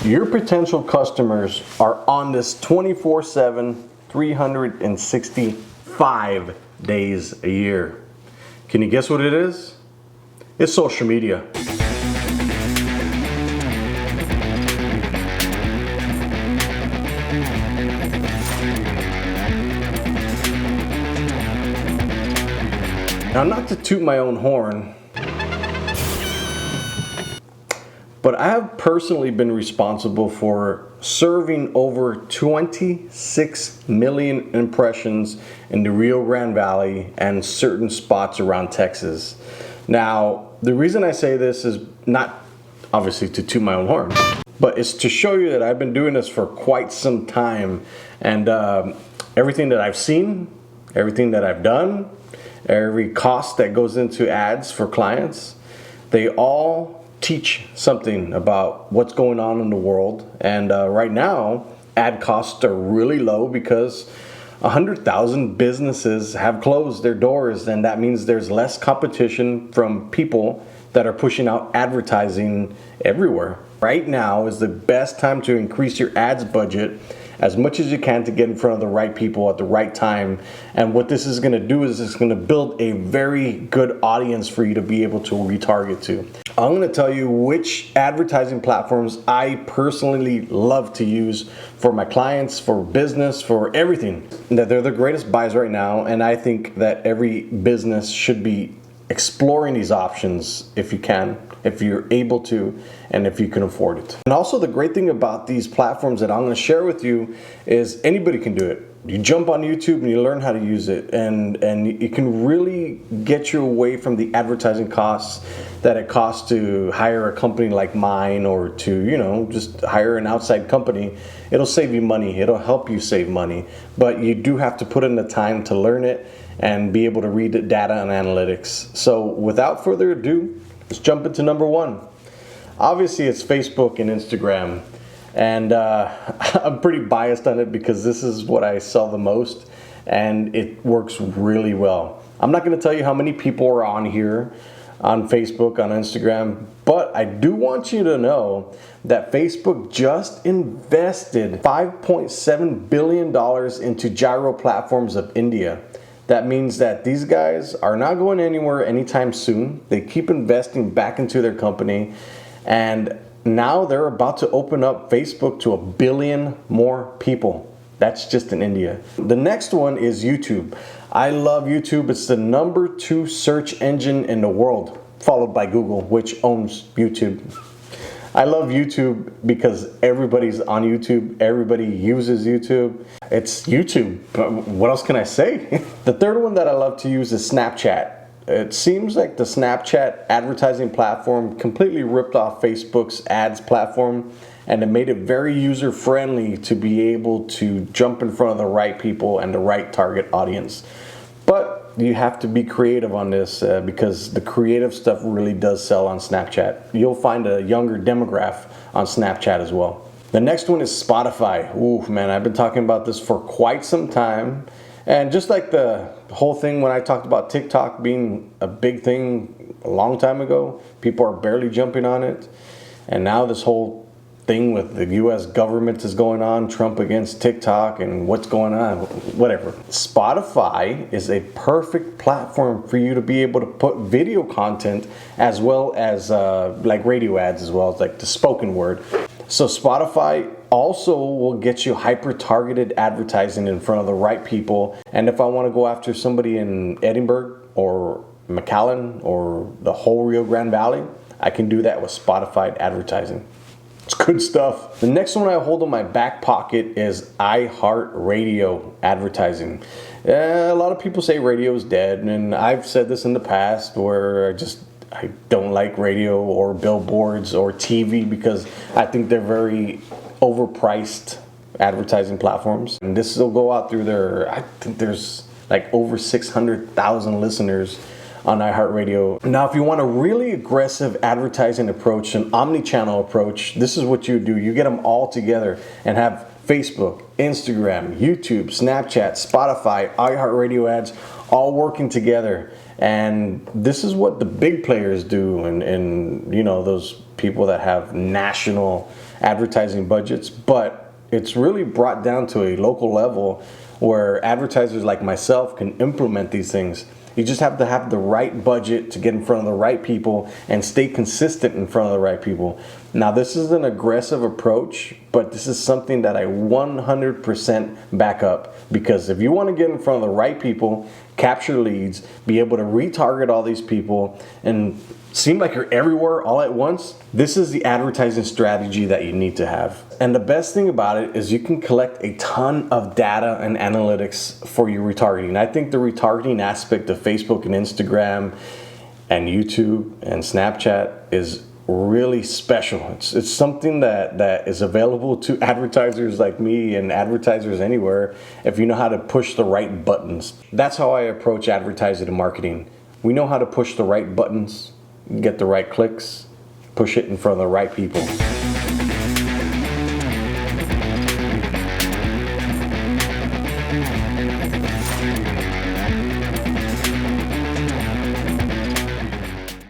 Your potential customers are on this 24/7, 365 days a year. Can you guess what it is? It's social media. Now, not to toot my own horn, but I have personally been responsible for serving over 26 million impressions in the Rio Grande Valley and certain spots around Texas. Now, the reason I say this is not obviously to toot my own horn, but it's to show you that I've been doing this for quite some time, and everything that I've seen, everything that I've done, every cost that goes into ads for clients, they all teach something about what's going on in the world. And right now, ad costs are really low because 100,000 businesses have closed their doors, and that means there's less competition from people that are pushing out advertising everywhere. Right now is the best time to increase your ads budget as much as you can to get in front of the right people at the right time. And what this is going to do is it's going to build a very good audience for you to be able to retarget to. I'm going to tell you which advertising platforms I personally love to use for my clients, for business, for everything. That they're the greatest buys right now, and I think that every business should be exploring these options if you can, if you're able to, and if you can afford it. And also, the great thing about these platforms that I'm going to share with you is anybody can do it. You jump on YouTube and you learn how to use it, and it can really get you away from the advertising costs that it costs to hire a company like mine, or to, you know, just hire an outside company. It'll save you money. It'll help you save money, but you do have to put in the time to learn it and be able to read the data and analytics. So without further ado, let's jump into number one. Obviously, it's Facebook and Instagram. And I'm pretty biased on it because this is what I sell the most, and it works really well. I'm not going to tell you how many people are on here, on Facebook, on Instagram, but I do want you to know that Facebook just invested $5.7 billion into gyro platforms of India. That means that these guys are not going anywhere anytime soon. They keep investing back into their company, and now they're about to open up Facebook to 1 billion more people. That's just in India. The next one is YouTube. I love YouTube. It's the #2 search engine in the world, followed by Google, which owns YouTube. I love YouTube because everybody's on YouTube. Everybody uses YouTube. It's YouTube. What else can I say? The third one that I love to use is Snapchat. It seems like the Snapchat advertising platform completely ripped off Facebook's ads platform, and it made it very user-friendly to be able to jump in front of the right people and the right target audience. But you have to be creative on this because the creative stuff really does sell on Snapchat. You'll find a younger demographic on Snapchat as well. The next one is Spotify. Ooh, man, I've been talking about this for quite some time. And just like the whole thing when I talked about TikTok being a big thing a long time ago, people are barely jumping on it. And now this whole thing with the US government is going on, Trump against TikTok and what's going on, whatever. Spotify is a perfect platform for you to be able to put video content as well as like radio ads, as well as like the spoken word. So Spotify also will get you hyper-targeted advertising in front of the right people. And if I want to go after somebody in Edinburgh or McAllen or the whole Rio Grande Valley, I can do that with Spotify advertising. It's good stuff. The next one I hold in my back pocket is Iheartradio advertising. A lot of people say radio is dead, and I've said this in the past where I don't like radio or billboards or TV because I think they're very overpriced advertising platforms. And this will go out through I think there's like over 600,000 listeners on Iheartradio. Now, if you want a really aggressive advertising approach, an omni-channel approach, this is what you do. You get them all together and have Facebook, Instagram, YouTube, Snapchat, Spotify, Iheartradio ads all working together. And this is what the big players do, and you know, those people that have national advertising budgets. But it's really brought down to a local level where advertisers like myself can implement these things. You just have to have the right budget to get in front of the right people and stay consistent in front of the right people. Now, this is an aggressive approach, but this is something that I 100% back up, because if you want to get in front of the right people, capture leads, be able to retarget all these people, and seem like you're everywhere all at once, this is the advertising strategy that you need to have. And the best thing about it is you can collect a ton of data and analytics for your retargeting. I think the retargeting aspect of Facebook and Instagram and YouTube and Snapchat is really special. It's something that is available to advertisers like me and advertisers anywhere if you know how to push the right buttons. That's how I approach advertising and marketing. We know how to push the right buttons, get the right clicks, push it in front of the right people.